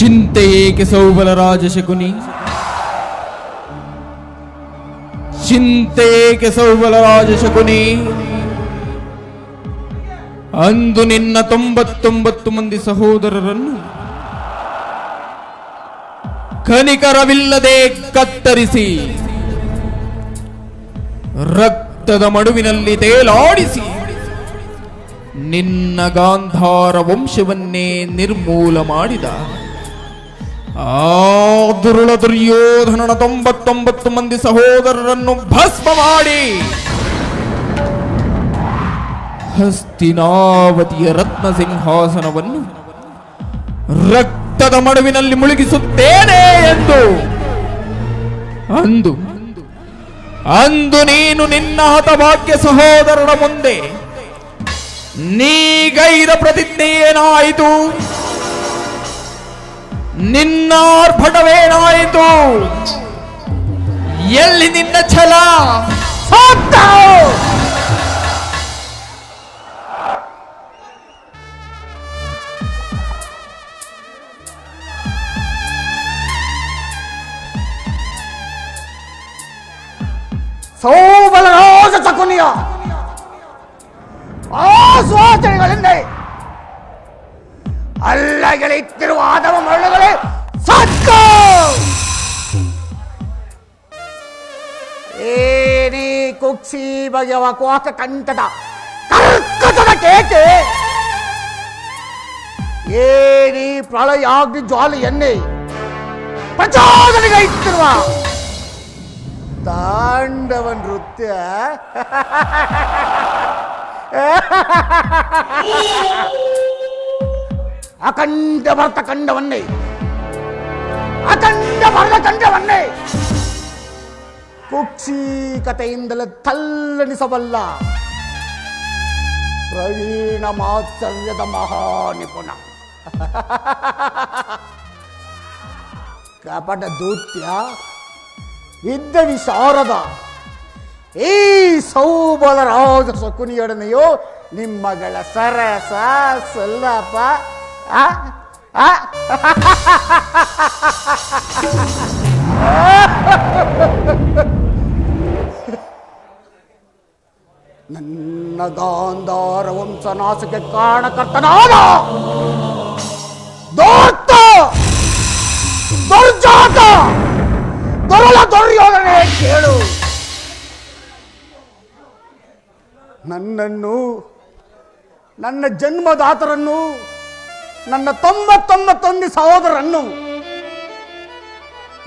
ಚಿಂತೆ ಏಕೆ ಸೌಬಲರಾಜ ಶಕುನಿ, ಚಿಂತೆ ಏಕೆ ಸೌಬಲರಾಜ ಶಕುನಿ. ಅಂದು ನಿನ್ನ 99 ಮಂದಿ ಸಹೋದರರನ್ನು ಕನಿಕರವಿಲ್ಲದೆ ಕತ್ತರಿಸಿ ರಕ್ತದ ಮಡುವಿನಲ್ಲಿ ತೇಲಾಡಿಸಿ ನಿನ್ನ ಗಾಂಧಾರ ವಂಶವನ್ನೇ ನಿರ್ಮೂಲ ಮಾಡಿದ ಆ ದುರುಳ ದುರ್ಯೋಧನನ 99 ಮಂದಿ ಸಹೋದರರನ್ನು ಭಸ್ಮ ಮಾಡಿ ಹಸ್ತಿನಾವತಿಯ ರತ್ನ ಸಿಂಹಾಸನವನ್ನು ರಕ್ತದ ಮಡುವಿನಲ್ಲಿ ಮುಳುಗಿಸುತ್ತೇನೆ ಎಂದು ಅಂದು ನೀನು ನಿನ್ನ ಹತಭಾಗ್ಯ ಸಹೋದರರ ಮುಂದೆ ನೀಗೈದ ಪ್ರತಿಜ್ಞೆ ಏನಾಯಿತು? ನಿನ್ನ ಆರ್ಭಟವೇನಾಯಿತು? ಎಲ್ಲಿ ನಿನ್ನ ಛಲ? ಸೌಬಲರಾಜ ಶಕುನಿಯ ಆಶೋಚನೆಗಳಿಂದ ಅಲ್ಲಗೆಳೆಯುತ್ತಿರುವ ಆದವ ಮರಳುಗಳೇ ಸತ್ತು. ಏನೇ ಕುಕ್ಷಿ ಬಗೆಯವ ಕ್ವಾಕ ಕಂಠದ ಕರ್ಕಟದ ಕೇಕೆ, ಏನಿ ಪ್ರಳಯಾಗ್ನಿ ಜ್ವಾಲೆಯನ್ನೇ ಪ್ರಚೋದನೆಗೈತ್ತಿರುವ ತಾಂಡವ ನೃತ್ಯ. ಅಖಂಡ ಭರತ ಖಂಡವನ್ನೇ ಕುಕ್ಷಿ ಕಥೆಯಿಂದಲೇ ತಲ್ಲಣಿಸಬಲ್ಲ ಪ್ರವೀಣ ಮಾತ್ಸರ್ಯದ ಮಹಾನಿಪುಣ ಕಪಟ ದೂತ್ಯ ಇದ್ದ ವಿಶಾರದ ಈ ಸೌಬಲರಾಜ ಶಕುನಿಯೊಡನೆಯೋ ನಿಮ್ಮಗಳ ಸರಸ ಸಲ್ಲಪ ನನ್ನ ಗಾಂಧಾರ ವಂಶನಾಶಕ್ಕೆ ಕಾರಣಕರ್ತನಾದ ದೋರ್ತ ದುರ್ಜಾತ ದುರುಳ ದುರ್ಯೋಧನೆ ಕೇಳು. ನನ್ನನ್ನು, ನನ್ನ ಜನ್ಮದಾತರನ್ನು, ನನ್ನ 99 ಸಹೋದರನ್ನು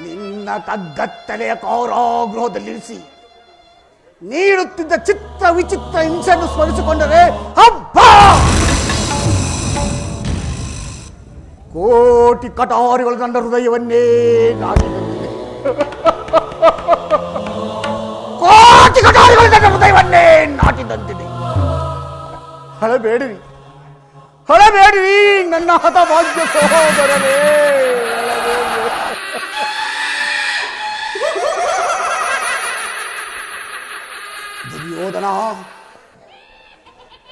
ನಿನ್ನ ಕಗ್ಗತ್ತಲೆಯ ಕಾರಾಗೃಹದಲ್ಲಿರಿಸಿ ನೀಡುತ್ತಿದ್ದ ಚಿತ್ರ ವಿಚಿತ್ರ ಹಿಂಸೆಯನ್ನು ಸ್ಮರಿಸಿಕೊಂಡರೆ ಹಬ್ಬ. ಕೋಟಿ ಕಟಾರಿಗಳು ನನ್ನ ಹೃದಯವನ್ನೇ ನಾಟಿದಂತಿದೆ. ಕೋಟಿ ಕಟಾರಿಗಳು ನನ್ನ ಹೃದಯವನ್ನೇ ನಾಟಿದಂತಿದೆ. ಹಳಬೇಡಿರಿ, ಹಳಬೇಡಿರಿ ನನ್ನ ಹತಭಾಗ್ಯ ಸಹೋದರರೇ. ದುರ್ಯೋಧನ,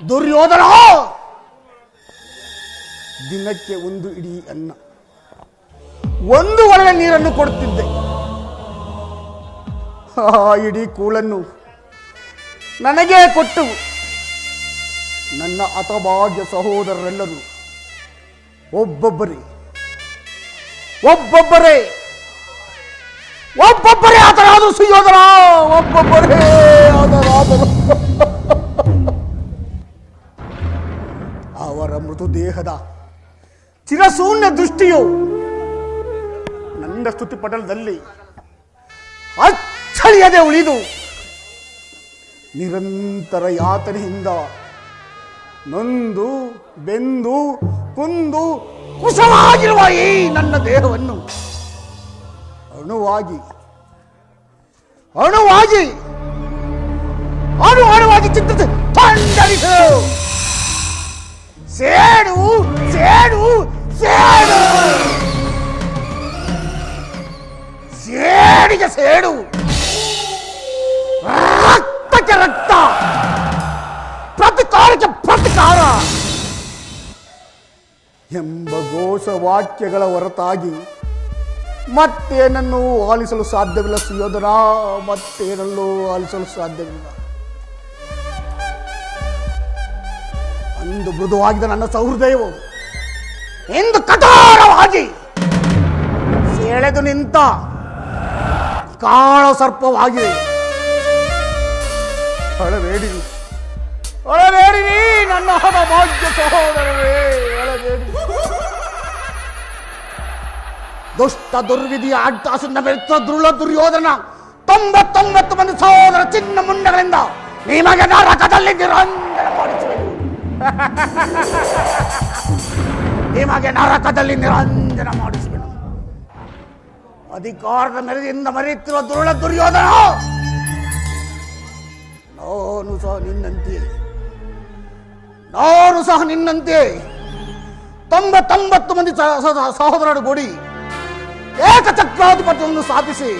ದುರ್ಯೋಧನ, ದಿನಕ್ಕೆ 1 ಇಡೀ ಅನ್ನ, 1 ಒಳ್ಳೆ ನೀರನ್ನು ಕೊಡುತ್ತಿದ್ದೆ. ಆ ಇಡೀ ಕೂಳನ್ನು ನನಗೆ ಕೊಟ್ಟು ನನ್ನ ಹತಭಾಗ್ಯ ಸಹೋದರರೆಲ್ಲರೂ ಒಬ್ಬೊಬ್ಬರೇ ಆತರಾದರು. ಸುಯೋಧನ ಒಬ್ಬೊಬ್ಬರೇ ಆತರಾದರು. ಅವರ ಮೃತದೇಹದ ಚಿರಶೂನ್ಯ ದೃಷ್ಟಿಯು ನನ್ನ ಸ್ತುತಿ ಪಟಲದಲ್ಲಿ ಅಚ್ಚಳಿಯದೆ ಉಳಿದು ನಿರಂತರ ಯಾತನೆಯಿಂದ ನೊಂದು ಬೆಂದು ಕುಂದು ಕುಶವಾಗಿರುವ ಈ ನನ್ನ ದೇಹವನ್ನು ಅಣುವಾಗಿ ಚಿಂತಿಸಿ ತಂಡರಿಸು. ಸೇಡು ಸೇಡು ಸೇಡು ಸೇಡಿಗೆ ಸೇಡು, ರಕ್ತಕ್ಕೆ ರಕ್ತ, ಪ್ರತಿಕಾರಕ್ಕೆ ಪ್ರತಿಕಾರ. ಎಂಬ ಘೋಷವಾಕ್ಯಗಳ ಹೊರತಾಗಿ ಮತ್ತೇನನ್ನು ಆಲಿಸಲು ಸಾಧ್ಯವಿಲ್ಲ ಸುಯೋಧನ, ಮತ್ತೇನಲ್ಲೂ ಆಲಿಸಲು ಸಾಧ್ಯವಿಲ್ಲ. ಅಂದು ಮೃದುವಾಗಿದ್ದ ನನ್ನ ಸಹೃದಯವು ಎಂದು ಕಠೋರವಾಗಿ ಸೆಳೆದು ನಿಂತ ಕಾಳ ಸರ್ಪವಾಗಿದೆ. ಅಳಬೇಡಿರಿ, ಅಳಬೇಡಿರಿ ನನ್ನ ಭಾಗ್ಯ ಸಹೋದರರೇ, ಅಳಬೇಡಿ. ದುಷ್ಟ ದುರ್ವಿಧಿಯ ಅಡ್ಡಾಸನ್ನ ಬೆಳೆದ ದುರ್ಯೋಧನ 99 ಮಂದಿ ಸಹೋದರ ಚಿನ್ನ ಮುಂಡಗಳಿಂದ ನಿಮಗೆ ನರಕದಲ್ಲಿ ನಿರಂಜನ ಮಾಡಿಸುವೆನು. ನಿಮಗೆ ನರಕದಲ್ಲಿ ನಿರಂಜನ ಮಾಡಿಸುವೆನು. ಅಧಿಕಾರದ ಮೆರೆದಿಂದ ಮರೆಯುತ್ತಿರುವ ದುರ್ಯೋಧನ, ನಾನು ಸಹ ನಿನ್ನಂತೆ 99 ಮಂದಿ ಸಹೋದರರು ಕೂಡಿ ಏಕಚಕ್ರಾಧಿಪತ್ಯವನ್ನು ಸ್ಥಾಪಿಸಿ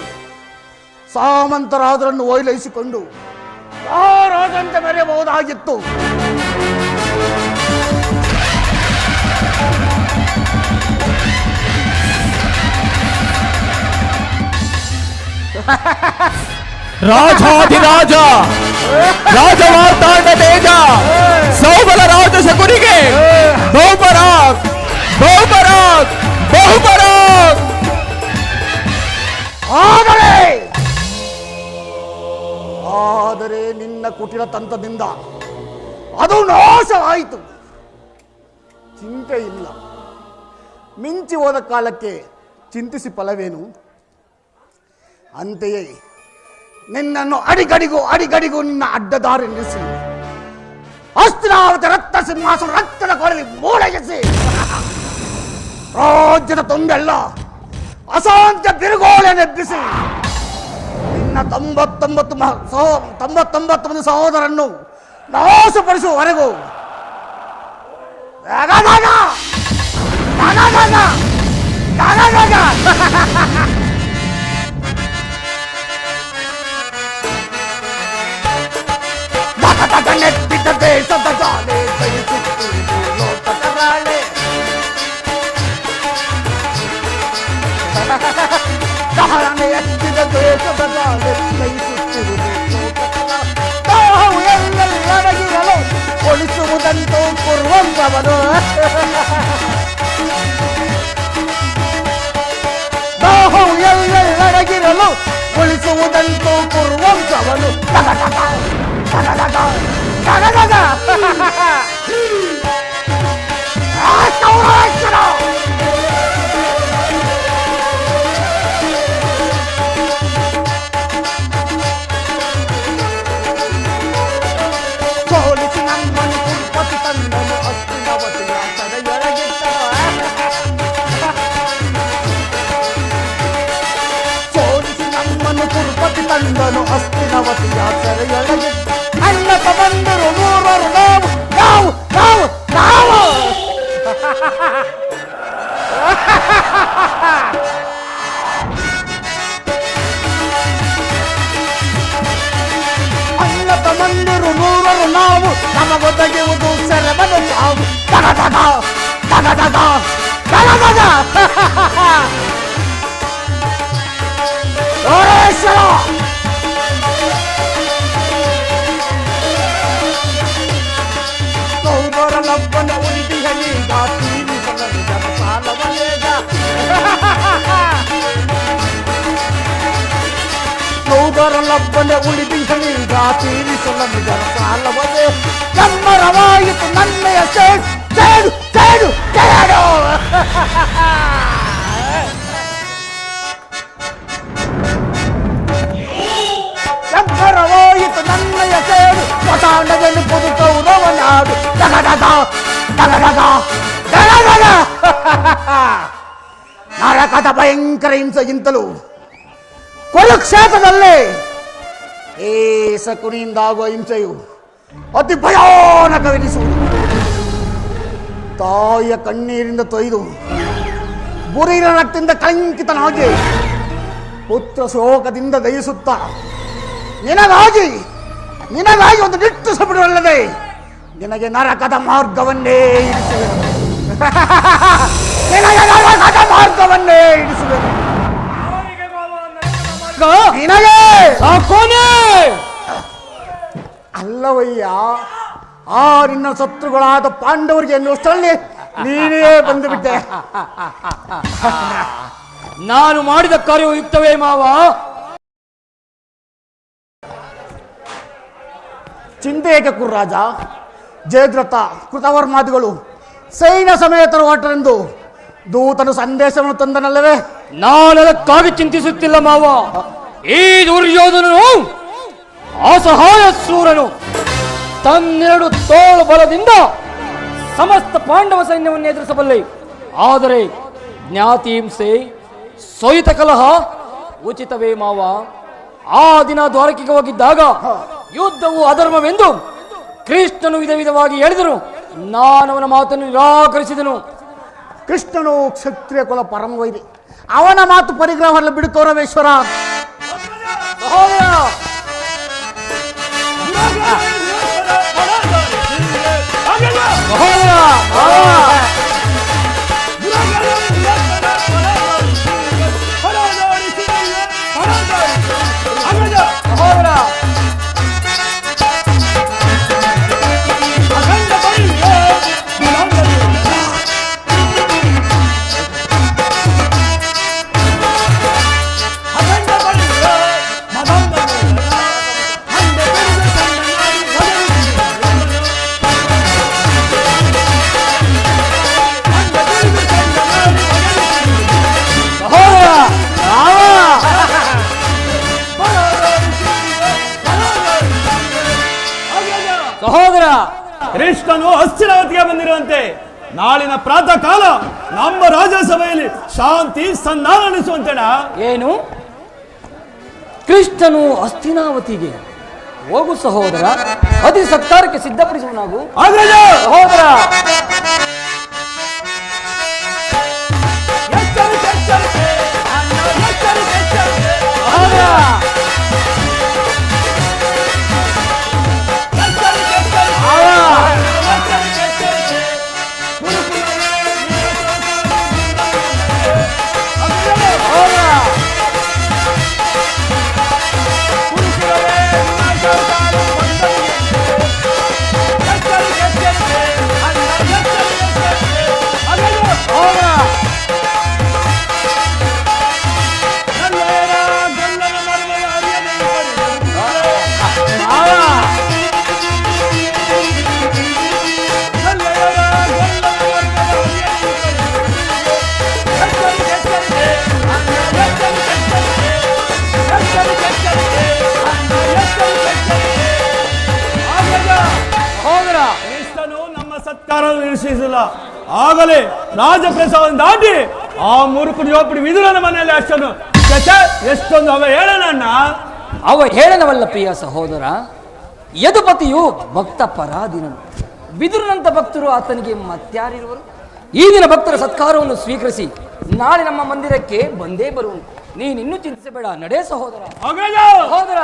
ಸಾಮಂತರಾದರನ್ನು ಓಲೈಸಿಕೊಂಡು ಯಾರಾದಂತೆ ಮೆರೆಯಬಹುದಾಗಿತ್ತು. ರಾಜಾಧಿರಾಜ ರಾಜಮಾರ್ತಾಂಡ ತೇಜ ಸೌಬಲ ರಾಜ ಶಕುನಿಗೆ ಬಹುಪರಾಕ್ ಬಹುಪರಾಕ್ ಬಹುಪರಾಕ್. ಆದರೆ ನಿನ್ನ ಕುಟಿಲ ತಂತ್ರದಿಂದ ಅದು ನಾಶವಾಯಿತು. ಚಿಂತೆ ಇಲ್ಲ, ಮಿಂಚಿ ಹೋದ ಕಾಲಕ್ಕೆ ಚಿಂತಿಸಿ ಫಲವೇನು? ಅಂತೆಯೇ ನಿನ್ನನ್ನು ಅಡಿಗಡಿಗೂ ನಿನ್ನ ಅಡ್ಡದಾರಿ ನಿಲ್ಲಿಸಿ ಹಸ್ತಿನಾವತಿ ರಕ್ತ ಸಿಂಹಾಸನ ರಕ್ತದ ಕೊಳಲಿ ಮೂಳೆಗೆಸಿ ರಾಜ್ಯದ ತುಂಬೆಲ್ಲ ಅಸಾಂತ್ಯ ಬಿರುಗೋಳೆನೆಬ್ಬಿಸಿ ನಿನ್ನ 99 ಮಂದಿ ಸಹೋದರನ್ನು ನಾಶಪಡಿಸುವವರೆಗೂ ನೆಟ್ಟಿದ್ದ ದೇಶದ ಜಾಲೆ ಲೋಕರಾಳೆ ಧಾರಣೆ ಎತ್ತಿದ ದೇಶದ ಜಾಲೆ ತಾವು ಎಲ್ಲೆಲ್ಲಡಗಿರಲು ಒಳಿಸುವುದಂತೂ ಕುರುವಂತವನು. ತಾವು ಎಲ್ಲೆಲ್ಲಡಗಿರಲು ಒಳಿಸುವುದಂತೂ ಕುರುವಂತವನು. ಸೋಲಿಸಿ ನಮ್ಮನ್ನು ಕುರುಪತಿ ತಂದನು ಹಸ್ತಿನಾವತಿಯ ಸೆರೆಯೊಳಗಿಟ್ಟ. ಸೋಲಿಸಿ ನಮ್ಮನ್ನು ಕುರುಪತಿ ತಂದನು ಹಸ್ತಿನಾವತಿಯ ಸೆರೆಯೊಳಗಿಟ್ಟ. ಅಣ್ಣ ತಮ್ಮಂದಿರು ಮೂರರು ನಾವು ನಾವು ನಾವು ನಾವು ಅಣ್ಣ ತಮ್ಮಂದಿರು ಮೂರರು ನಾವು ನಮಗೊದಗಿವುದು ಸೆರೆಮನೆ ಸಾವು. ತಗದಗ ತಗದಗ ತಗದಗ ಸೌದರನೊಬ್ಬನ ಉಳಿದಿಹನೀಗ ತೀರಿಸಲು ಜನ ಸಾಲವಲೇಗ. ಸೌದರನೊಬ್ಬನ ಉಳಿದಿಹನೀಗ ತೀರಿಸಲು ಜನ ಸಾಲವಲೇ. ಕಮ್ಮರವಾಯಿತು ನನ್ನೆಯ ಸೇಡು ಸೇಡು ಸೇಡು ಸೇಡು. ಕಮ್ಮರವಾಯಿತು ನನ್ನೆಯ ಸೇಡು ಪತಾಂಡದಲ್ಲಿ ಪುದು ಕೌರವ ನಾಡು. ನರಕದ ಭಯಂಕರ ಹಿಂಸೆಗಿಂತಲೂ ಕುರುಕ್ಷೇತ್ರದಲ್ಲಿ ಈ ಶಕುನಿಯಿಂದ ಆಗುವ ಹಿಂಸೆಯು ಅತಿ ಭಯಾನಕವೆನಿಸುವುದು. ತಾಯಿಯ ಕಣ್ಣೀರಿಂದ ತೊಯ್ದು ಬುರಿರ ರಕ್ತದಿಂದ ಕಳಂಕಿತನಾಗಿ ಪುತ್ರ ಶೋಕದಿಂದ ದಯಿಸುತ್ತ ನಿನಗಾಗಿ ಒಂದು ನಿಟ್ಟುಸ ಬಿಡುವಲ್ಲದೆ ನಿನಗೆ ನರಕದ ಮಾರ್ಗವನ್ನೇ ಇರಿಸುವೆನು. ಮಾರ್ಗವನ್ನೇ ಇಡಿಸುವೆನು. ನಿನಗೆ ಅಲ್ಲವಯ್ಯ, ಆ ನಿನ್ನ ಶತ್ರುಗಳಾದ ಪಾಂಡವರಿಗೆ ಎನ್ನುವಷ್ಟರಲ್ಲಿ ನೀನೇ ಬಂದು ಬಿಟ್ಟೆ. ನಾನು ಮಾಡಿದ ಕಾರ್ಯವು ಯುಕ್ತವೇ ಮಾವ? ಚಿಂತೆ ಏಕೆ ಕುರ್ರಾಜ? ಜಯದ್ರಥ ಕೃತವರ್ಮಾದಿಗಳು ಸೈನ್ಯ ಸಮೇತರು ಹೊರಟರೆಂದು ದೂತನು ಸಂದೇಶವನ್ನು ತಂದನಲ್ಲವೇ? ನಾನದಕ್ಕಾಗಿ ಚಿಂತಿಸುತ್ತಿಲ್ಲ ಮಾವ. ಈ ದುರ್ಯೋಧನನು ಅಸಹಾಯ ಸೂರನು ತನ್ನೆರಡು ತೋಳು ಬಲದಿಂದ ಸಮಸ್ತ ಪಾಂಡವ ಸೈನ್ಯವನ್ನು ಎದುರಿಸಬಲ್ಲೆ. ಆದರೆ ಜ್ಞಾತಿ ಹಿಂಸೆ, ಸೊಯಿತ ಕಲಹ ಉಚಿತವೇ ಮಾವ? ಆ ದಿನ ದ್ವಾರಕೆಗೆ ಹೋಗಿದ್ದಾಗ ಯುದ್ಧವು ಅಧರ್ಮವೆಂದು ಕೃಷ್ಣನು ವಿಧ ವಿಧವಾಗಿ ಹೇಳಿದರು. ನಾನವನ ಮಾತನ್ನು ನಿರಾಕರಿಸಿದನು. ಕೃಷ್ಣನು ಕ್ಷತ್ರಿಯ ಕುಲ ಪರಮವೈರಿ, ಅವನ ಮಾತು ಪರಿಗ್ರಹವಲ್ಲ ಬಿಡು ಕೌರವೇಶ್ವರ. ಸಹೋದರ, ಕೃಷ್ಣನು ಹಸ್ತಿನಾವತಿಗೆ ಬಂದಿರುವಂತೆ ನಾಳಿನ ಪ್ರಾತಃ ಕಾಲ ನಮ್ಮ ರಾಜಸಭೆಯಲ್ಲಿ ಶಾಂತಿ ಸಂಧಾನ ನಡೆಸುವಂತೆಡ. ಏನು? ಕೃಷ್ಣನು ಹಸ್ತಿನಾವತಿಗೆ ಹೋಗು ಸಹೋದರ. ಅತಿ ಸತ್ಕಾರಕ್ಕೆ ಸಿದ್ಧಪಡಿಸುವನಾಗು ಸಹೋದರ. ನಿರೀಕ್ಷಿಸಿಲ್ಲ. ಆಗಲೇ ರಾಜಪ್ರಸಾದವನ್ನು ದಾಟಿ ಆ ಮುರುಕು ಜೋಪಡಿ ವಿದುರನ ಮನೆಯಲ್ಲಿ ಅಷ್ಟೊಂದು ಎಷ್ಟೊಂದು ಅವ ಹೇಳೋಣ. ಅವ ಹೇಳನವಲ್ಲ ಪ್ರಿಯ ಸಹೋದರ. ಯದುಪತಿಯು ಭಕ್ತ ಪರಾಧೀನನು. ವಿದುರನಂತ ಭಕ್ತರು ಆತನಿಗೆ ಮತ್ಯಾರಿರುವರು? ಈ ದಿನ ಭಕ್ತರ ಸತ್ಕಾರವನ್ನು ಸ್ವೀಕರಿಸಿ ನಾಳೆ ನಮ್ಮ ಮಂದಿರಕ್ಕೆ ಬಂದೇ ಬರುವನು. ನೀನಿನ್ನೂ ಚಿಂತಿಸಬೇಡ, ನಡೆ ಸಹೋದರ. ಸಹೋದರ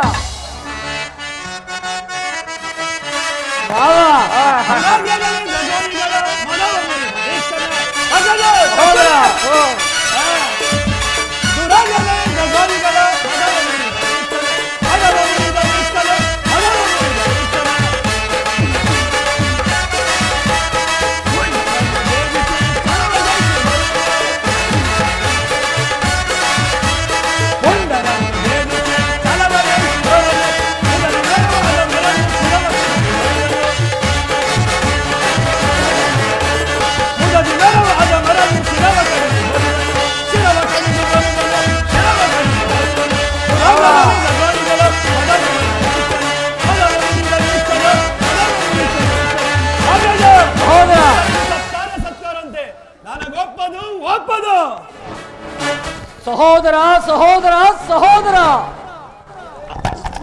ಸಹೋದರ ಸಹೋದರ ಸಹೋದರ,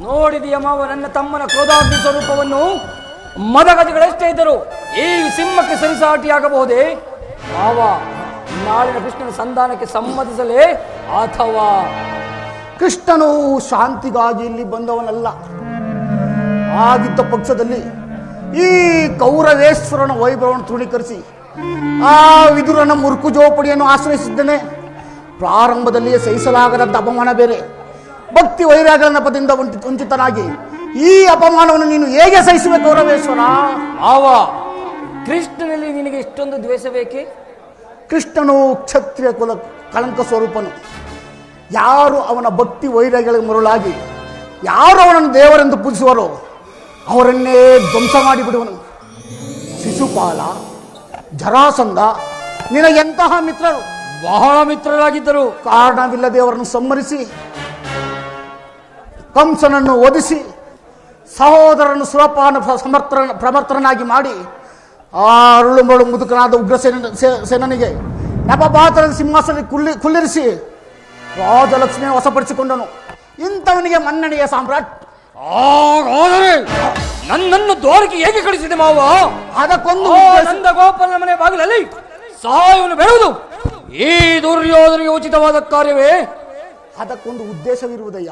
ನೋಡಿದೆಯ ಮಾವ ನನ್ನ ತಮ್ಮನ ಕ್ರೋಧಾಗ್ನಿ ಸ್ವರೂಪವನ್ನು? ಮದಗಜಗಳೆಷ್ಟೇ ಇದ್ದರು ಈ ಸಿಂಹಕ್ಕೆ ಸರಿಸಾಟಿಯಾಗಬಹುದೇ? ಮಾವ, ನಾಳಿನ ಕೃಷ್ಣನ ಸಂಧಾನಕ್ಕೆ ಸಮ್ಮತಿಸಲೇ ಅಥವಾ? ಕೃಷ್ಣನು ಶಾಂತಿಗಾಗಿ ಇಲ್ಲಿ ಬಂದವನಲ್ಲ. ಆಗಿದ್ದ ಪಕ್ಷದಲ್ಲಿ ಈ ಕೌರವೇಶ್ವರನ ವೈಭವವನ್ನು ತೃಣೀಕರಿಸಿ ಆ ವಿದುರನ ಮುರುಕು ಜೋಪಡಿಯನ್ನು ಆಶ್ರಯಿಸಿದ್ದೇನೆ. ಪ್ರಾರಂಭದಲ್ಲಿಯೇ ಸಹಿಸಲಾಗದಂತ ಅಪಮಾನ ಬೇರೆ, ಭಕ್ತಿ ವೈರಾಗ್ಯಗಳ ನೆಪದಿಂದ ವಂಚಿತನಾಗಿ ಈ ಅಪಮಾನವನ್ನು ನೀನು ಹೇಗೆ ಸಹಿಸಬೇಕು ಗೌರವೇಶ್ವರ? ಆವ ಕೃಷ್ಣನಲ್ಲಿ ನಿನಗೆ ಇಷ್ಟೊಂದು ದ್ವೇಷ ಬೇಕೆ? ಕೃಷ್ಣನು ಕ್ಷತ್ರಿಯ ಕುಲ ಕಳಂಕ ಸ್ವರೂಪನು. ಯಾರು ಅವನ ಭಕ್ತಿ ವೈರಾಗ್ಯಗಳಿಗೆ ಮರುಳಾಗಿ ಯಾರು ಅವನನ್ನು ದೇವರೆಂದು ಪೂಜಿಸುವರೋ ಅವರನ್ನೇ ಧ್ವಂಸ ಮಾಡಿಬಿಡುವನು. ಶಿಶುಪಾಲ, ಜರಾಸಂಧ ನಿನಗೆಂತಹ ಮಿತ್ರರು, ಬಹಳ ಮಿತ್ರರಾಗಿದ್ದರು. ಕಾರಣವಿಲ್ಲದೆ ಅವರನ್ನು ಸಂಹರಿಸಿ ಕಂಸನನ್ನು ವಧಿಸಿ ಸಹೋದರನ್ನು ಸುರಪಾನ ಪ್ರಮರ್ತನಾಗಿ ಮಾಡಿ ಆ ಅರುಳುಮಳು ಮುದುಕನಾದ ಉಗ್ರಸೇನಿಗೆ ನೆಪಪಾತ್ರದ ಸಿಂಹಾಸನ ಕುಳ್ಳಿರಿಸಿ ರಾಜಲಕ್ಷ್ಮಿಯ ವಶಪಡಿಸಿಕೊಂಡನು. ಇಂಥವನಿಗೆ ಮನ್ನಣೆಯ ಸಾಮ್ರಾಟ್. ಹಾಗಾದರೆ ನನ್ನನ್ನು ದ್ವಾರಕ್ಕೆ ಹೇಗೆ ಕಳಿಸಿದೆ ಮಾವ? ಅದಕ್ಕೊಂದು ನಂದ ಗೋಪಾಲನ ಮನೆ ಬಾಗಿಲಲ್ಲಿ ಸಹಾಯವನ್ನು ಬೇಡುವುದು ಈ ದುರ್ಯೋಧನಿಗೆ ಉಚಿತವಾದ ಕಾರ್ಯವೇ? ಅದಕ್ಕೊಂದು ಉದ್ದೇಶವಿರುವುದಯ್ಯ.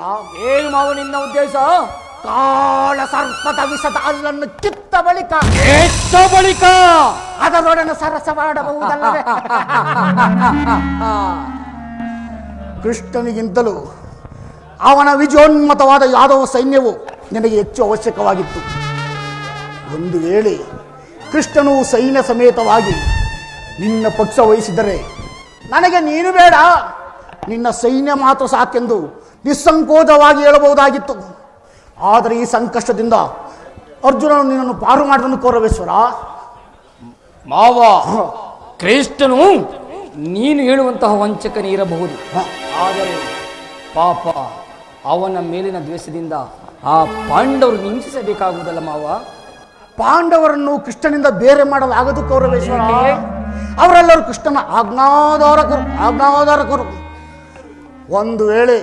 ಏನು ಮಾವ ನಿನ್ನ ಉದ್ದೇಶ? ಕಾಳ ಸರ್ಪದ ವಿಷದ ಅಲ್ಲನ್ನು ಕಿತ್ತ ಬಳಿಕ ಅದರೊಡನೆ ಸರಸವಾಡಬಹುದಲ್ಲವೇ? ಕೃಷ್ಣನಿಗಿಂತಲೂ ಅವನ ವಿಜಯೋನ್ಮತವಾದ ಯಾದವ ಸೈನ್ಯವು ನಿನಗೆ ಹೆಚ್ಚು ಅವಶ್ಯಕವಾಗಿತ್ತು. ಒಂದು ವೇಳೆ ಕೃಷ್ಣನು ಸೈನ್ಯ ಸಮೇತವಾಗಿ ನಿನ್ನ ಪಕ್ಷ ವಹಿಸಿದರೆ ನನಗೆ ನೀನು ಬೇಡ, ನಿನ್ನ ಸೈನ್ಯ ಮಾತ್ರ ಸಾಕೆಂದು ನಿಸ್ಸಂಕೋಚವಾಗಿ ಹೇಳಬಹುದಾಗಿತ್ತು. ಆದರೆ ಈ ಸಂಕಷ್ಟದಿಂದ ಅರ್ಜುನನು ನಿನ್ನನ್ನು ಪಾರು ಮಾಡಿದನು ಕೌರವೇಶ್ವರ. ಮಾವ, ಕೃಷ್ಣನು ನೀನು ಹೇಳುವಂತಹ ವಂಚಕನೇ ಇರಬಹುದು, ಆದರೆ ಪಾಪ ಅವನ ಮೇಲಿನ ದ್ವೇಷದಿಂದ ಆ ಪಾಂಡವರು ಹಿಂಸಿಸಬೇಕಾಗುವುದಲ್ಲ ಮಾವ. ಪಾಂಡವರನ್ನು ಕೃಷ್ಣನಿಂದ ಬೇರೆ ಮಾಡಲಾಗದು ಕೌರವೇಶ್ವರ. ಅವರೆಲ್ಲರೂ ಕೃಷ್ಣನ ಆಜ್ಞಾಧಾರಕರು. ಒಂದು ವೇಳೆ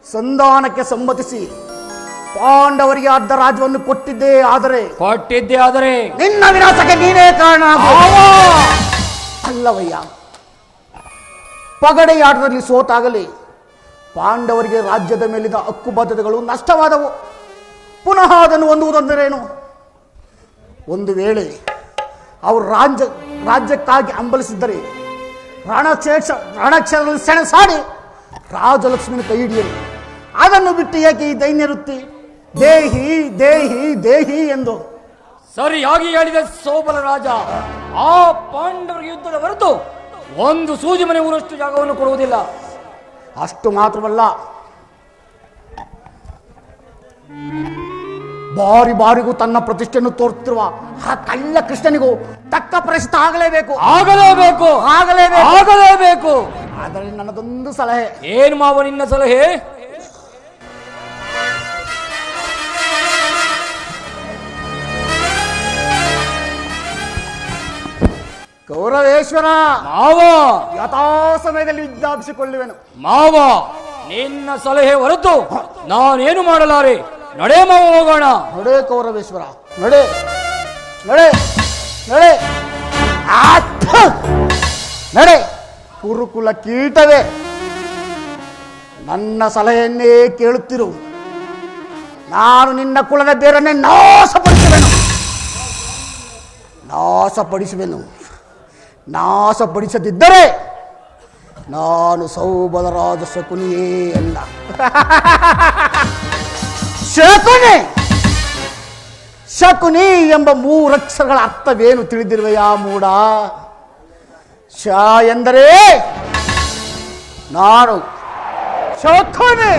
ಸಂಧಾನಕ್ಕೆ ಸಮ್ಮತಿಸಿ ಪಾಂಡವರಿಗೆ ಅರ್ಧ ರಾಜ್ಯವನ್ನು ಕೊಟ್ಟಿದ್ದೇ ಆದರೆ ನಿನ್ನ ವಿನಾಶಕ್ಕೆ ನೀನೇ ಕಾರಣ ಅಲ್ಲವಯ್ಯ. ಪಗಡೆಯಾಟದಲ್ಲಿ ಸೋತಾಗಲಿ ಪಾಂಡವರಿಗೆ ರಾಜ್ಯದ ಮೇಲಿನ ಹಕ್ಕು ಬಾಧ್ಯತೆಗಳು ನಷ್ಟವಾದವು. ಪುನಃ ಅದನ್ನು ಹೊಂದುವುದೆಂದರೇನು? ಒಂದು ವೇಳೆ ಅವರು ರಾಜ್ಯಕ್ಕಾಗಿ ಹಂಬಲಿಸಿದ್ದರೆ ರಣಕ್ಷೇತ್ರದಲ್ಲಿ ಸೆಣಸಾಡಿ ರಾಜಲಕ್ಷ್ಮಿನ ಕೈ ಹಿಡಿಯಲು. ಅದನ್ನು ಬಿಟ್ಟು ಏಕೆ ಈ ದೈನ್ಯ ವೃತ್ತಿ? ದೇಹಿ ದೇಹಿ ದೇಹಿ ಎಂದು ಸರಿಯಾಗಿ ಹೇಳಿದ ಸೋಬಲ ರಾಜ. ಆ ಪಾಂಡವರಿಗೆ ಯುದ್ಧದ ಹೊರತು ಒಂದು ಸೂಜಿ ಮನೆ ಊರಷ್ಟು ಜಾಗವನ್ನು ಕೊಡುವುದಿಲ್ಲ. ಅಷ್ಟು ಮಾತ್ರವಲ್ಲ, ಬಾರಿಗೂ ತನ್ನ ಪ್ರತಿಷ್ಠೆಯನ್ನು ತೋರುತ್ತಿರುವ ಆ ಕಳ್ಳ ಕೃಷ್ಣನಿಗೂ ತಕ್ಕ ಪರಿಸ್ಥಿತಿ ಆಗಲೇಬೇಕು. ಆದರೆ ನನ್ನದೊಂದು ಸಲಹೆ. ಏನು ಮಾವ ನಿನ್ನ ಸಲಹೆ? ಕೌರವೇಶ್ವರ, ಮಾವ ಯಥಾ ಸಮಯದಲ್ಲಿ ವಿಜ್ಞಾಪಿಸಿಕೊಳ್ಳುವೆನು. ಮಾವ, ನಿನ್ನ ಸಲಹೆ ಹೊರತು ನಾನೇನು ಮಾಡಲಾರೆ. ನಡೆ ಮಾವ, ಹೋಗೋಣ. ನಡೆ ಕೌರವೇಶ್ವರ, ನಡೆ ನಡೆ ನಡೆ ನಡೆ. ಕುರುಕುಲ ಕೀಟವೇ, ನನ್ನ ಸಲಹೆಯನ್ನೇ ಕೇಳುತ್ತಿರು. ನಾನು ನಿನ್ನ ಕುಲದ ಬೇರನ್ನೇ ನಾಶಪಡಿಸದಿದ್ದರೆ ನಾನು ಸೌಬಲರಾಜ ಶಕುನಿಯೇ ಅಲ್ಲ. ಶಕುನಿ ಎಂಬ 3 ಅಕ್ಷರಗಳ ಅರ್ಥವೇನು ತಿಳಿದಿರುವೆಯಾ ಮೂಢ? ಶ ಎಂದರೆ ನಾನು ಶಕುನಿ,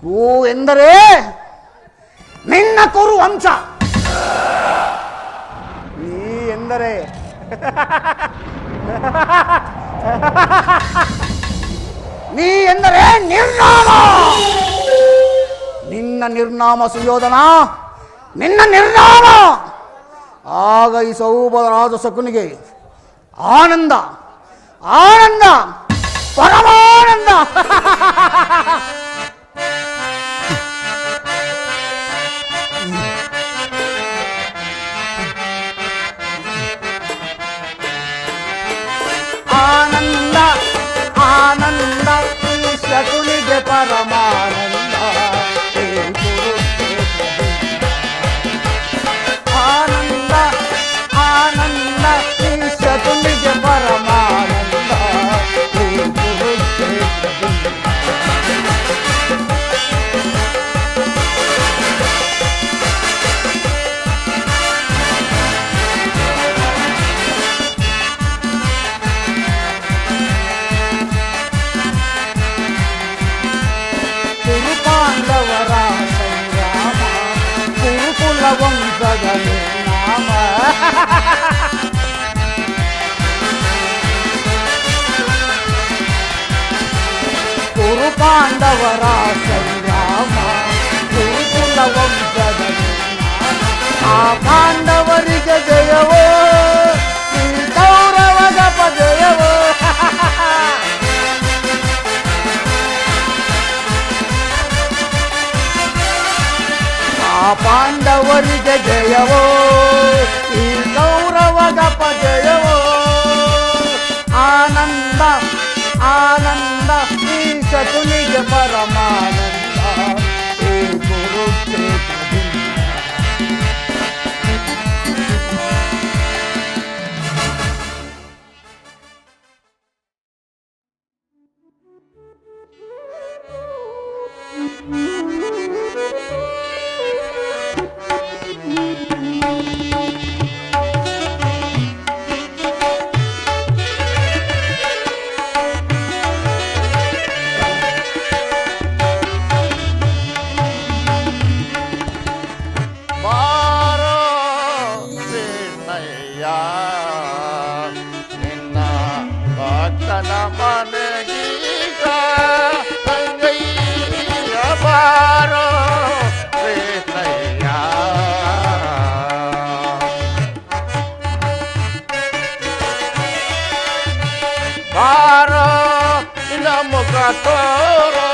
ಕು ಎಂದರೆ ನಿನ್ನ ಕುರು ವಂಶ, ನೀ ಎಂದರೆ ನಿರ್ನಾಮ, ನಿನ್ನ ನಿರ್ನಾಮ ಸುಯೋಧನ, ನಿನ್ನ ನಿರ್ನಾಮ. ಆಗ ಈ ಸೌಭದ್ರರಾಜ ಶಕುನಿಗೆ ಆನಂದ ಪರಮಾನಂದ. ಆನಂದ ಈ ಶಕುನಿಗೆ ಪರಮಾನಂದ. ಆನಂದ ನಾಮ ಕುರು ಪಾಂಡವರ ಸಂಗ್ರಾಮ ಕುರುಕುಲ ವಂಶದ ಆ ಪಾಂಡವರಿಗೆ ಜಯವೋ ಈ ಕೌರವದ ಪಜಯವೋ ಆ ಪಾಂಡವರಿಗೆ ಜಯವೋ ಈ ಕೌರವದ ಪಜಯವೋ ಆನಂದ ಆನಂದ ಈ ಶಕುನಿಗೆ ಪರಮಾನಂದ ಈ ಕುರುಕ್ಷೇತ್ರದಿಂದ toro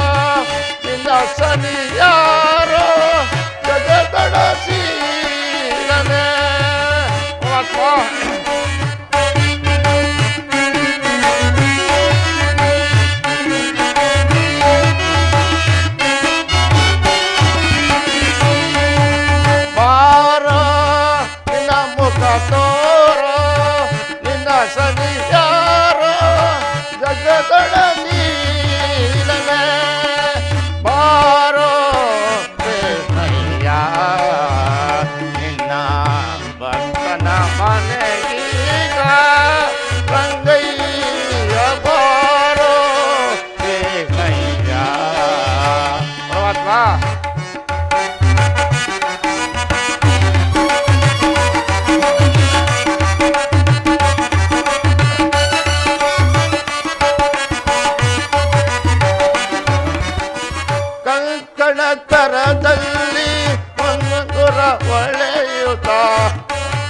inda saniyaro jagada silane wakwa baro inda muka toro inda saniyaro jagada ಕರದಲ್ಲಿ ಒಂದೊಂದುರ ಒಳೆಯುತ್ತ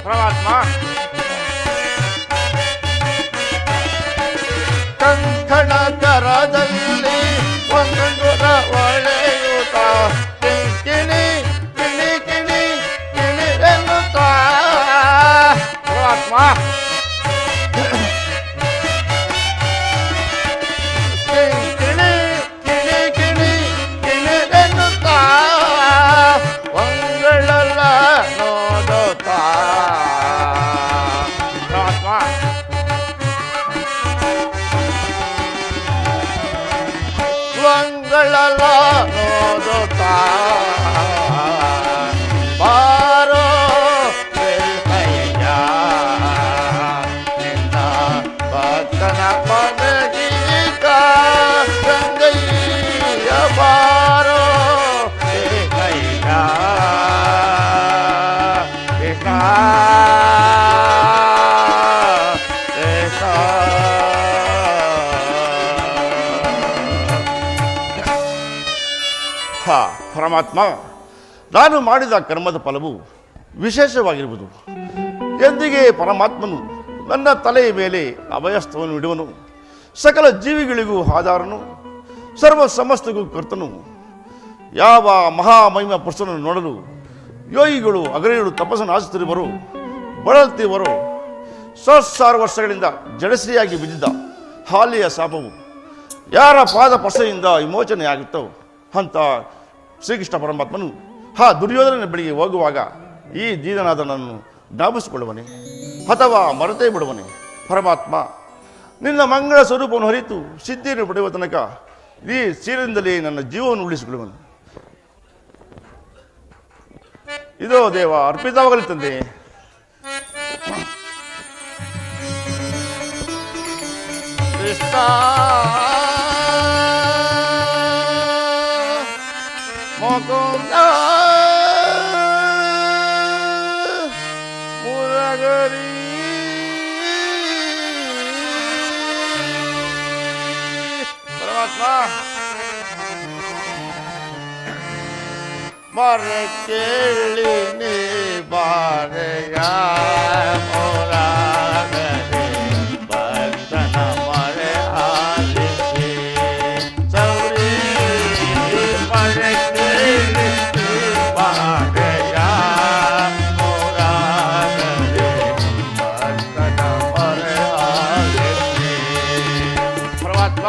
ಪರಮಾತ್ಮ ಕಂಕಣ ಕರದಲ್ಲಿ ಒಂದೊಂದುರ ಒಳೆಯುತ್ತ ಕಿಣಿ ಕಿಣಿ ಕಿಣಿ ಕಿಣಿರೆನ್ನುತ್ತ ಪರಮಾತ್ಮ ನೋಡುತ್ತಾ ಬಾರೋ ಕೈಯ ನಿನ್ನ ಭಕ್ತನ ಮನಗೀಗ ಗಂಗಯ್ಯ ಬಾರೋ ಕೈಯ ಕೃಷ್ಣ ಪರಮಾತ್ಮ, ನಾನು ಮಾಡಿದ ಕರ್ಮದ ಫಲವು ವಿಶೇಷವಾಗಿರುವುದು. ಎಂದಿಗೆ ಪರಮಾತ್ಮನು ನನ್ನ ತಲೆಯ ಮೇಲೆ ಅಭಯಸ್ಥವನ್ನು ಇಡುವನು, ಸಕಲ ಜೀವಿಗಳಿಗೂ ಆಧಾರನು, ಸರ್ವ ಸಮಸ್ತಗೂ ಕರ್ತನು. ಯಾವ ಮಹಾಮಹಿಮ ಪುರುಷನನ್ನು ನೋಡಲು ಯೋಗಿಗಳು ಅಗ್ರಹಿಗಳು ತಪಸ್ಸನ್ನು ಆಚರಿಸುತ್ತಿರುವರು, ಬಳಲುತ್ತಿರುವರು. ಸಹಸ್ರಾರು ವರ್ಷಗಳಿಂದ ಜಡಶ್ರೀಯಾಗಿ ಬಿದ್ದಿದ್ದ ಹಾಲಿಯ ಶಾಪವು ಯಾರ ಪಾದ ಪರ್ಸೆಯಿಂದ ವಿಮೋಚನೆಯಾಗುತ್ತೋ ಅಂತ ಶ್ರೀಕೃಷ್ಣ ಪರಮಾತ್ಮನು ಆ ದುರ್ಯೋಧನ ಬಳಿಗೆ ಹೋಗುವಾಗ ಈ ದೀನನಾದ ನನ್ನನ್ನು ಜ್ಞಾಪಿಸಿಕೊಳ್ಳುವನೆ ಅಥವಾ ಮರೆತೇ ಬಿಡುವನೆ. ಪರಮಾತ್ಮ, ನಿನ್ನ ಮಂಗಳ ಸ್ವರೂಪವನ್ನು ಹರಿತು ಸಿದ್ಧಿಯನ್ನು ಪಡೆಯುವ ತನಕ ಈ ಸೀರೆಯಿಂದಲೇ ನನ್ನ ಜೀವವನ್ನು ಉಳಿಸಿಕೊಳ್ಳುವನು. ಇದೋ ದೇವ, ಅರ್ಪಿತವಾಗಲಿ ತಂದೆ. ಕೃಷ್ಣ ಮುಕುಂದ ಸುಂದರಿ ಪರಮಾತ್ಮ ಮರ ಕೇಳಿ ನೀ ಬಾರೆಯ ಮೋರಾಗರೆ ಭಕ್ತನ ಮರೆ ಆಲಿಸಿ ಸೌರಿ ಮರ ಕೇಳಿ ನೀ ಬಾರೆಯ ಮೋರಾಗರೆ ಭಕ್ತನ ಮರೆ ಆಲಿಸಿ ಪರಮಾತ್ಮ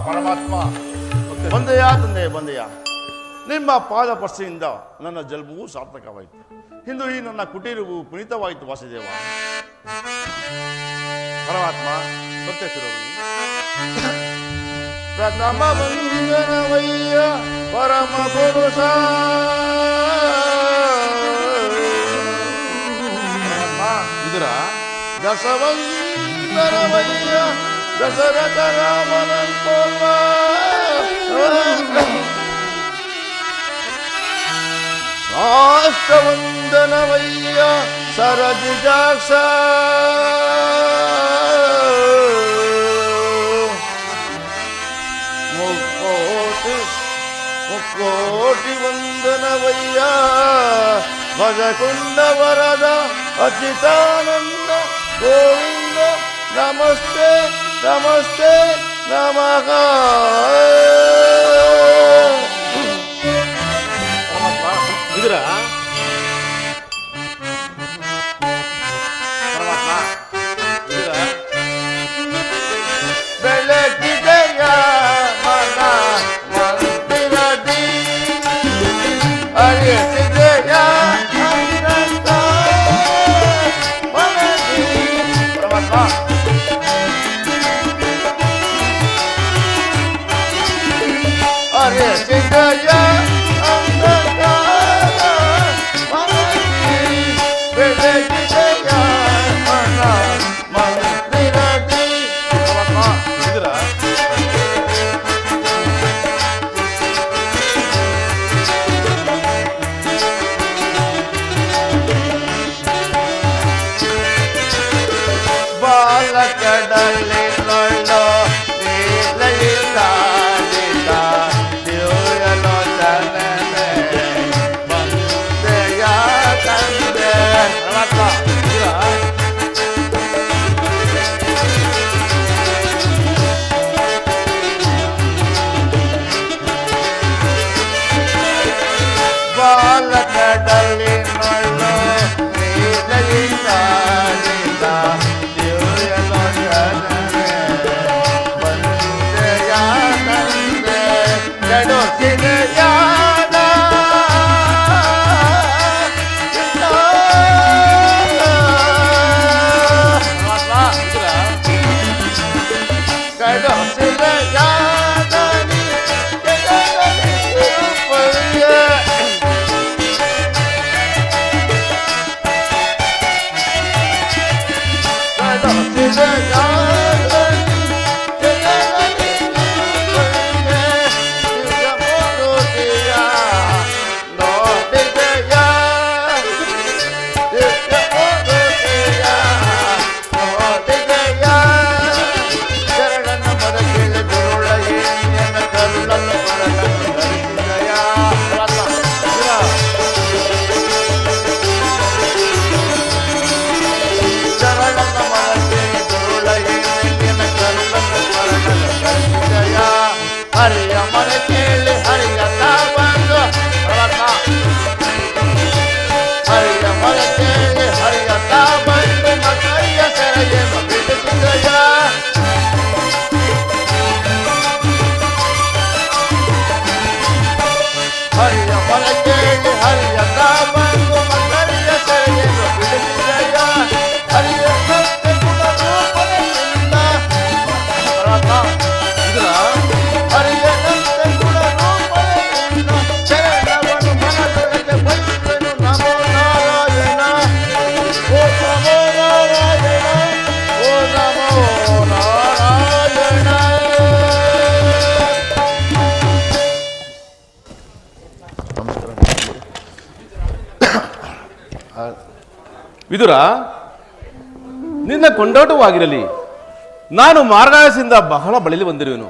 ಪರಮಾತ್ಮ ಬಂದೆಯಾ ತಂದೆ ಬಂದೆಯಾ ನಿಮ್ಮ ಪಾದ ಸ್ಪರ್ಶೆಯಿಂದ ನನ್ನ ಜನ್ಮವೂ ಸಾರ್ಥಕವಾಯಿತು. ಇಂದು ಈ ನನ್ನ ಕುಟೀರವು ಪುನೀತವಾಯಿತು ವಾಸುದೇವ. ಪರಮಾತ್ಮ ಪ್ರತ್ಯಕ್ಷರವನು ಪ್ರಥಮ ವಂದನವಯ್ಯ ಪರಮ ಪುರುಷ ಇದರ ದಶವಂದನವಯ್ಯ ದಶರಥ ರಾಮನಂತೋಲ್ವ ಶಾಸ್ತ್ರವಂದನವಯ್ಯ ಸರಜುಜಾಕ್ಷ ಮುಕ್ಕೋಟಿ ವಂದನವಯ್ಯ ಭಜಕುಂಡ ವರದ ಅಚ್ಯುತಾನಂದ ಗೋವಿಂದ ನಮಸ್ತೆ ನಮಸ್ತೆ ನಮಃ. ಇದರ ಬೆಳಕಿದೆಯ ಮನ ಮಂದಿರದಿ ಅರಿಸಿದೆಯ ಅನಂತ ಮನದಿ. ಪರಮಾತ್ಮ ಅರಿಸಿದೆಯ ಅಂಧಕಾರ ವಿದುರ, ನಿನ್ನ ಕೊಂಡಾಟವಾಗಿರಲಿ. ನಾನು ಮಾರ್ಗದಿಂದ ಬಹಳ ಬಳಲಿ ಬಂದಿರುವೆನು.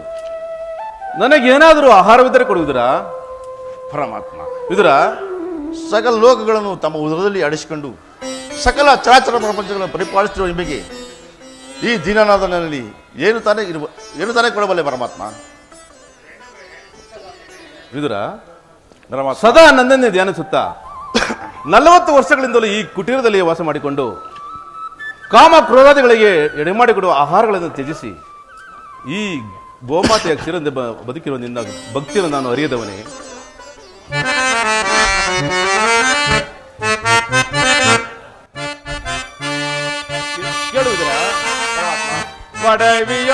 ನನಗೇನಾದರೂ ಆಹಾರವಿದ್ದರೆ ಕೊಡುವುದರಾ? ಪರಮಾತ್ಮ, ವಿದುರ, ಸಕಲ ಲೋಕಗಳನ್ನು ತಮ್ಮ ಉದರದಲ್ಲಿ ಅಡಿಸಿಕೊಂಡು ಸಕಲ ಚರಾಚರ ಪ್ರಪಂಚಗಳನ್ನು ಪರಿಪಾಲಿಸುತ್ತಿರುವ ನಿಮಗೆ ಈ ದೀನನಾಥನಲ್ಲಿ ಏನು ತಾನೇ ಕೊಡಬಲ್ಲೆ ಪರಮಾತ್ಮ? ವಿದುರ, ಸದಾ ನನ್ನನ್ನೇ ಧ್ಯಾನಿಸುತ್ತಾ 40 ವರ್ಷಗಳಿಂದಲೂ ಈ ಕುಟೀರದಲ್ಲಿ ವಾಸ ಮಾಡಿಕೊಂಡು ಕಾಮ ಕ್ರೋಧಾದಿಗಳಿಗೆ ಎಡೆಮಾಡಿಕೊಡುವ ಆಹಾರಗಳನ್ನು ತ್ಯಜಿಸಿ ಈ ಗೋಮಾತೆಯ ಕ್ಷೀರದಿಂದ ಬದುಕಿರುವ ನಿನ್ನ ಭಕ್ತಿಯನ್ನು ನಾನು ಅರಿಯದವನೇ. ಕೇಳುವುದರ ಪಡವಿಯ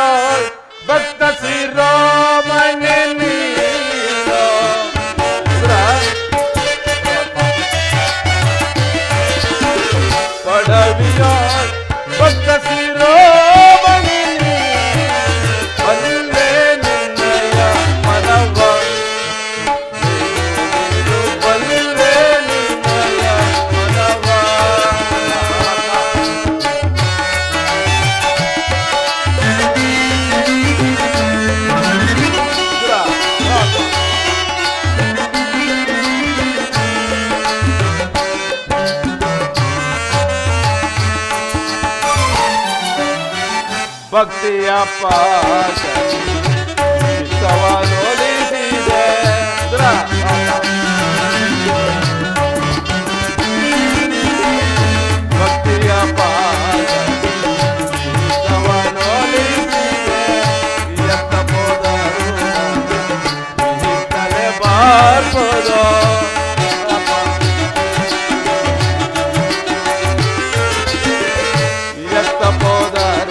ಭಕ್ತ ಶ್ರೀರಾಮನೇ ಪಡವಿಯ ಭಕ್ತ ಶ್ರೀರಾಮನೇ ಬಲ್ಲೆ ನಿನ್ನಯ ಮನವ, ಬಲ್ಲೆ ನಿನ್ನಯ ಮನವ. ಭಕ್ತಿಯ ಪಾದ ಚಿತ್ತವನೊಲಿಸಿದೆ. ಭಕ್ತಿಯ ಪಾದ ಚಿತ್ತವನೊಲಿಸಿದೆ. ಎತ್ತ ಹೋದರು ಹಿತ್ತಲೆ ಬಾರ್ಬೋದು. ಎತ್ತ ಹೋದರು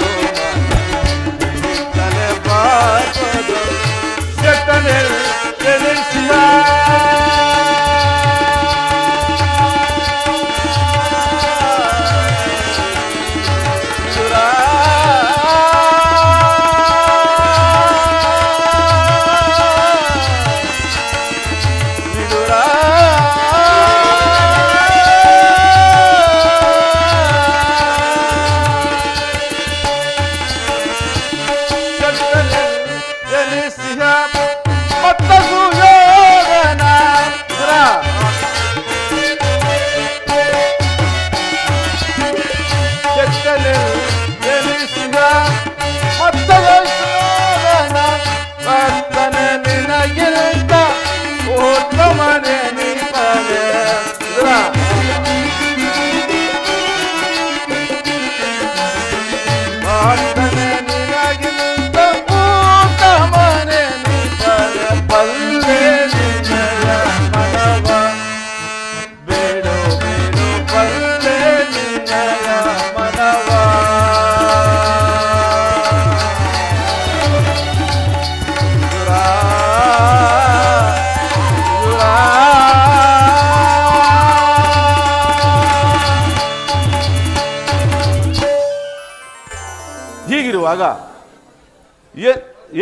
ಹೀಗಿರುವಾಗ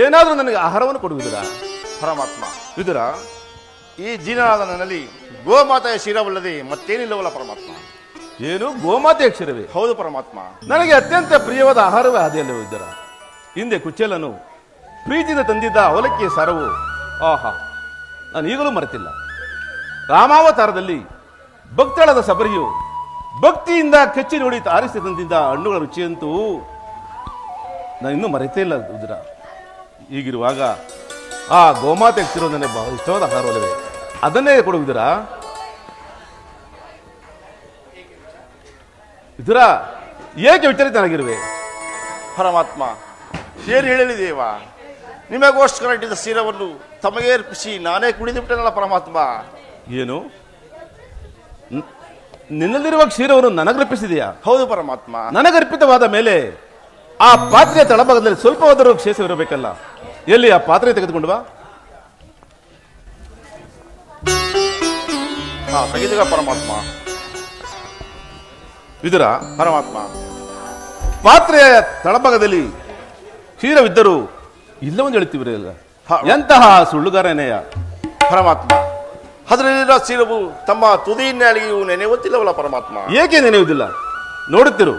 ಏನಾದರೂ ನನಗೆ ಆಹಾರವನ್ನು ಕೊಡುವುದಿಲ್ಲ ಪರಮಾತ್ಮ, ವಿದುರ. ಈ ದೀನನಾದ ನನ್ನಲ್ಲಿ ಗೋಮಾತೆಯ ಶಿರವಲ್ಲದೆ ಮತ್ತೇನಿಲ್ಲವಲ್ಲ ಪರಮಾತ್ಮ. ಏನು ಗೋಮಾತೆಯ ಕ್ಷೀರವೇ? ಹೌದು ಪರಮಾತ್ಮ. ನನಗೆ ಅತ್ಯಂತ ಪ್ರಿಯವಾದ ಆಹಾರವೇ ಅದೇಯಲ್ಲವೇ ವಿದುರ. ಹಿಂದೆ ಕುಚ್ಚೆಲನು ಪ್ರೀತಿಯಿಂದ ತಂದಿದ್ದ ಅವಲಕ್ಕಿಯ ಸಾರವು ಆಹಾ, ನಾನು ಈಗಲೂ ಮರೆತಿಲ್ಲ. ರಾಮಾವತಾರದಲ್ಲಿ ಭಕ್ತಳದ ಸಬರಿಯು ಭಕ್ತಿಯಿಂದ ಕೆಚ್ಚಿ ನೋಡಿ ಆರಿಸಿ ತಂದಿದ್ದ ಹಣ್ಣುಗಳ ರುಚಿಯಂತೂ ನಾನು ಇನ್ನೂ ಮರೆತೇ ಇಲ್ಲ ವಿದುರ. ಹೀಗಿರುವಾಗ ಆ ಗೋಮಾತೆ ಕ್ಷೀರ ನನಗೆ ಬಹಳ ಇಷ್ಟವಾದ ಆಹಾರವಲ್ಲವೇ, ಅದನ್ನೇ ಕೊಡುವುದಿರ ವಿದುರ. ಏಕೆ ವಿಚಲಿತನಾಗಿರುವೆ? ಪರಮಾತ್ಮ, ಏನು ಹೇಳಲಿ ದೇವ, ನಿಮಗೋಸ್ಕರ ಇಟ್ಟಿದ್ದ ಶಿರವನ್ನು ತಮಗೆ ಅರ್ಪಿಸಿ ನಾನೇ ಕುಡಿದು ಬಿಟ್ಟನಲ್ಲ ಪರಮಾತ್ಮ. ಏನು, ನಿನ್ನಲ್ಲಿರುವ ಕ್ಷೀರವನ್ನು ನನಗರ್ಪಿಸಿದೆಯಾ? ಹೌದು ಪರಮಾತ್ಮ. ನನಗರ್ಪಿತವಾದ ಮೇಲೆ ಆ ಪಾತ್ರೆಯ ತಳಭಾಗದಲ್ಲಿ ಸ್ವಲ್ಪವಾದರೂ ಕ್ಷೇತ್ರವಿರಬೇಕಲ್ಲ. ಎಲ್ಲಿ ಆ ಪಾತ್ರೆ ತೆಗೆದುಕೊಂಡು ಬಾ. ತೆಗೆದುಗ ಪರಮಾತ್ಮ. ವಿದುರ, ಪರಮಾತ್ಮ, ಪಾತ್ರೆಯ ತಳಭಾಗದಲ್ಲಿ ಕ್ಷೀರವಿದ್ದರೂ ಇಲ್ಲವೊಂದು ಹೇಳ್ತೀವಿರಲ್ಲ. ಎಂತಹ ಸುಳ್ಳುಗಾರನೆಯ ಪರಮಾತ್ಮ. ಅದರಲ್ಲಿರೋ ಶಿರವು ತಮ್ಮ ತುದಿಯಲ್ಲಿಯೂ ನೆನೆಯುತ್ತಿಲ್ಲವಲ್ಲ ಪರಮಾತ್ಮ? ಏಕೆ ನೆನೆಯುವುದಿಲ್ಲ? ನೋಡುತ್ತಿರು.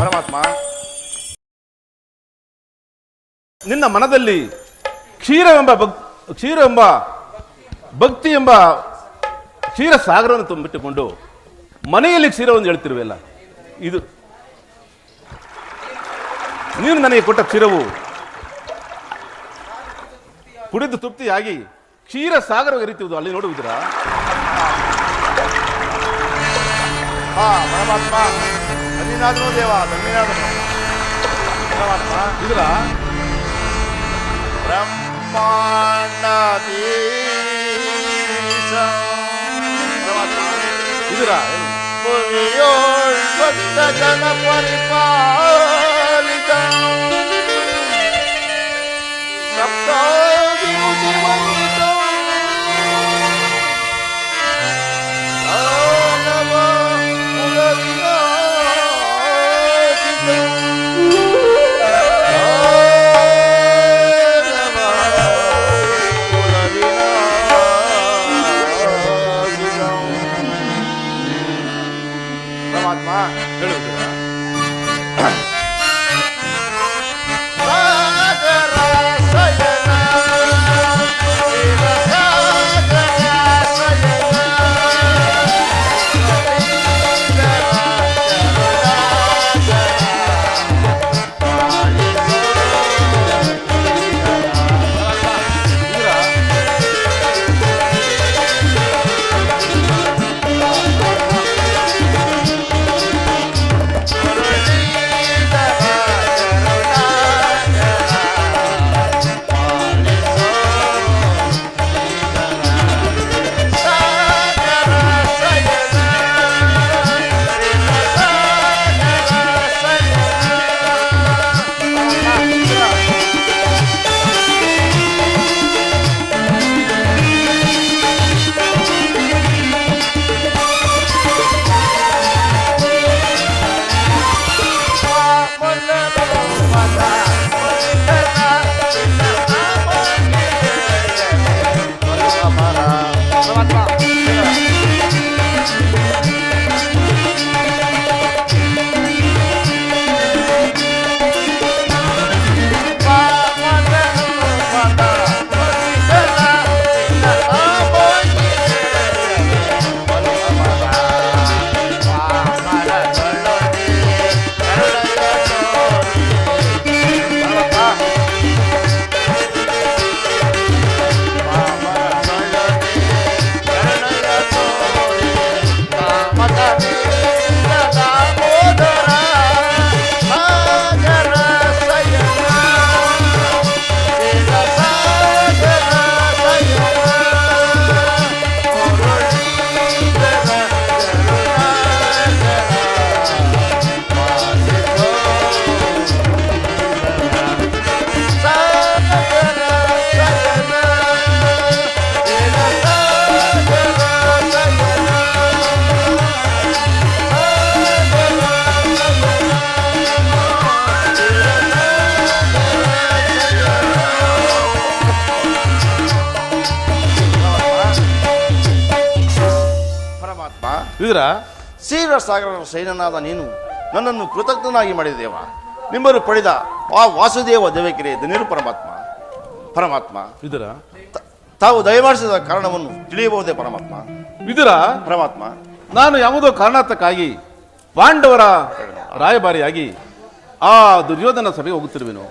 ಪರಮಾತ್ಮ, ನಿನ್ನ ಮನದಲ್ಲಿ ಕ್ಷೀರ ಎಂಬ ಭಕ್ತಿ ಎಂಬ ಕ್ಷೀರ ಸಾಗರವನ್ನು ತುಂಬಿಟ್ಟುಕೊಂಡು ಮನೆಯಲ್ಲಿ ಕ್ಷೀರವನ್ನು ಹೇಳ್ತಿರುವೆಲ್ಲ, ಇದು ನೀನು ನನಗೆ ಕೊಟ್ಟ ಕ್ಷೀರವು ಕುಡಿದು ತೃಪ್ತಿಯಾಗಿ ಕ್ಷೀರ ಸಾಗರ ಹರಿಯುವುದು ಅಲ್ಲಿ ನೋಡುವುದಿರಾ? ಪರಮಾತ್ಮ, ಧನ್ಯನಾದನು ದೇವ, ಧನ್ಯನಾದನು ಪರಮಾತ್ಮ. ಇದರ ಬ್ರಹ್ಮಾಂಡಾಧೀಶ ಇದರ ಭಕ್ತ ಜನ ಪರಿಪಾಲಿತ ಸಪ್ತಾದಿರುಷಿ ವಂದಿತ ಆನವ ಕುಲವಿರಾಜಿತ ಪರಮಾತ್ಮ ಹೇಳುವುದಿರಾ? ಸಾಗರ ಸಯನ ಇದರ ಕ್ಷೀರಸಾಗರ ಶಯನನಾದ ನೀನು ನನ್ನನ್ನು ಕೃತಜ್ಞನಾಗಿ ಮಾಡಿದ ದೇವ. ನಿಮ್ಮನ್ನು ಪಡೆದ ಆ ವಾಸುದೇವ ದೇವಕಿರೆ ಧನ್ಯರು ಪರಮಾತ್ಮ. ಪರಮಾತ್ಮ, ಇದರ ತಾವು ದಯಮಾಡಿಸಿದ ಕಾರಣವನ್ನು ತಿಳಿಯಬಹುದೇ ಪರಮಾತ್ಮ? ಇದರ ಪರಮಾತ್ಮ, ನಾನು ಯಾವುದೋ ಕಾರಣಕ್ಕಾಗಿ ಪಾಂಡವರ ರಾಯಭಾರಿಯಾಗಿ ಆ ದುರ್ಯೋಧನ ಸಭೆಗೆ ಹೋಗುತ್ತಿರುವೆನು.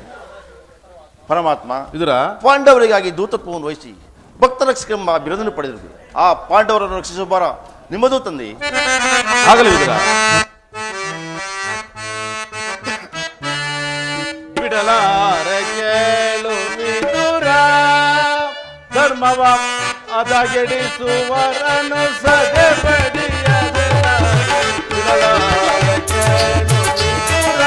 ಪರಮಾತ್ಮ, ಇದರ ಪಾಂಡವರಿಗಾಗಿ ದೂತತ್ವವನ್ನು ವಹಿಸಿ ಭಕ್ತ ರಕ್ಷಕೆಂಬ ಬಿರುದನ್ನು ಪಡೆದಿರುವುದು. ಆ ಪಾಂಡವರನ್ನು ರಕ್ಷಿಸುವ ಭಾರ ನಿಮ್ಮದು ತಂದೆ. ಆಗಲಿ ಇದರ ಬಿಡಲಾರೆ ಕೇಳು ವಿದುರ, ಧರ್ಮವ ಅದಗೆಡಿಸುವರನು ಸದೆ ಬಡಿಯದೆ. ಬಿಡಲಾರೆ ಕೇಳು ವಿದುರ,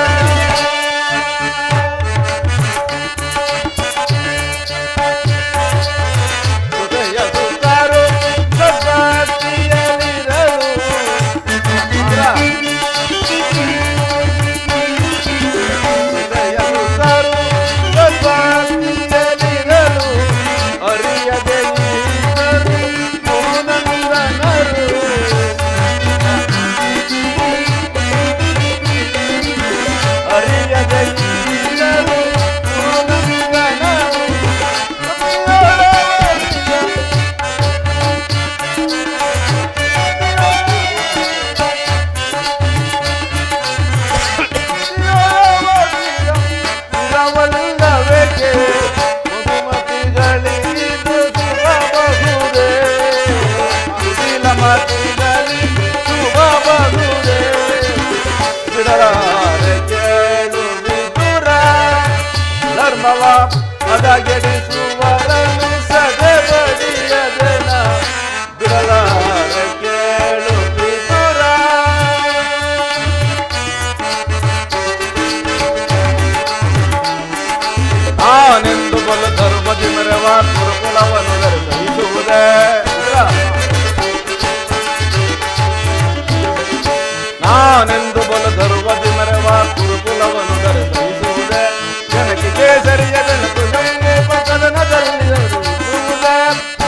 ಅದಗೆಡಿಸುವರನು ಸದೆ ಬಡಿಯದನ ಬಿಡಲಾರ ಕೇಳು ವಿದುರ. ನಾನೆಂದು ಬಲ ಧರ್ಮದಿ ಮೆರವ ಕುರುಕುಲವನ್ನು ಧರಿಸುವುದೇ. ನಾನೆಂದು ಬಲ ಧರ್ಮದಿ ಮೆರವ ಕುರುಕುಲವನ್ನು ಧರಿಸುವುದೇ. ಜನಕ್ಕೆ ಕೇಸರಿಯ ಬೆಳಕು ಕದನದಲ್ಲಿ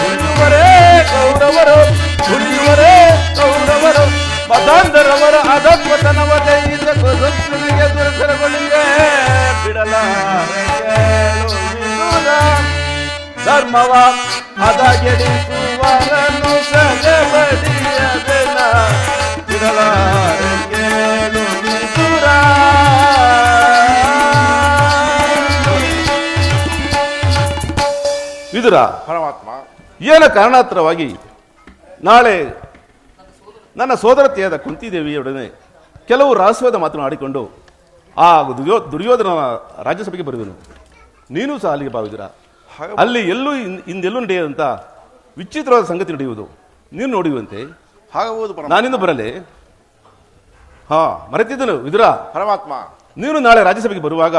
ಉಳಿಯುವರೇ ಕೌರವರು, ಉಳಿಯುವರೇ ಕೌರವರು. ಮತಾಂಧರವರ ಅಧತ್ವತನವ ಜಯಿಸ ಕುಸುತ್ತಿಗೆ ದುರ್ಸರಗಳಿಗೆ ಬಿಡಲಾರೆ ಕೇಳು ವಿದುರ. ಧರ್ಮವ ಅದಗೆಡಿಸುವರನು ಸದೆ ಬಡಿಯದೆನ ಬಿಡಲಾರೆ ಕೇಳು ವಿದುರ. ವಿದುರ, ಪರಮಾತ್ಮ, ಏನ ಕಾರಣಾಂತರವಾಗಿ ನಾಳೆ ನನ್ನ ಸೋದರತೆಯಾದ ಕುಂತಿದೇವಿಯೊಡನೆ ಕೆಲವು ರಹಸ್ಯವಾದ ಮಾತನ್ನು ಆಡಿಕೊಂಡು ಆ ದುರ್ಯೋಧನ ರಾಜ್ಯಸಭೆಗೆ ಬರುವೆನು. ನೀನು ಸಹ ಅಲ್ಲಿಗೆ ಭಾವಿದಿರ. ಅಲ್ಲಿ ಎಲ್ಲೂ ಇಂದೆಲ್ಲೂ ನಡೆಯದಂತ ವಿಚಿತ್ರವಾದ ಸಂಗತಿ ನಡೆಯುವುದು ನೀನು ನೋಡುವಂತೆ. ಹಾಗಬಹುದು ನಾನಿಂದ ಬರಲೇ. ಮರೆತಿದ್ದನು ವಿದುರ. ಪರಮಾತ್ಮ, ನೀನು ನಾಳೆ ರಾಜ್ಯಸಭೆಗೆ ಬರುವಾಗ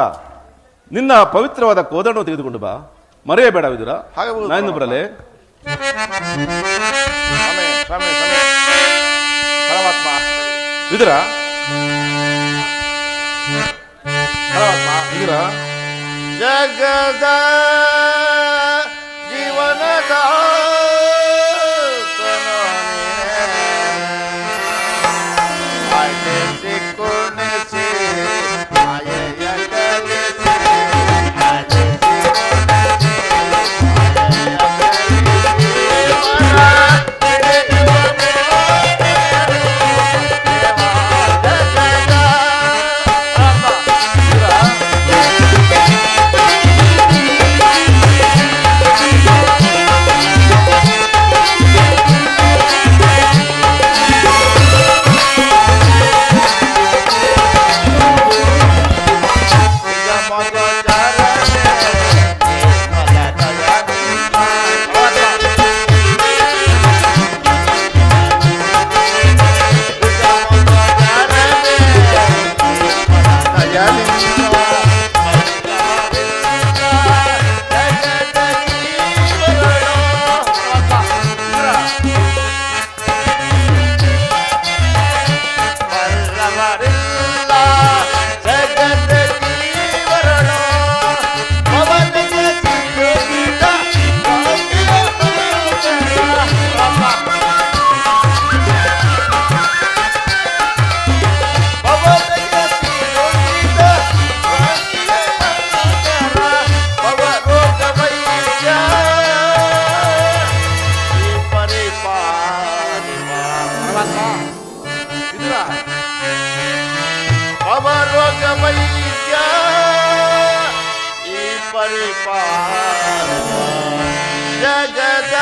ನಿನ್ನ ಪವಿತ್ರವಾದ ಕೋದಂಡವನ್ನು ತೆಗೆದುಕೊಂಡು ಬಾ. ಮರೆಯಬೇಡ ವಿದುರ. ಹಾಗಬಹುದು ನಾನಿಂದ ಬರಲೇ. ಪರಮಾತ್ಮ, ವಿದುರ. ಪರಮಾತ್ಮ, ವಿದುರ. ಜಗದ ಜೀವನದ ಜಗದ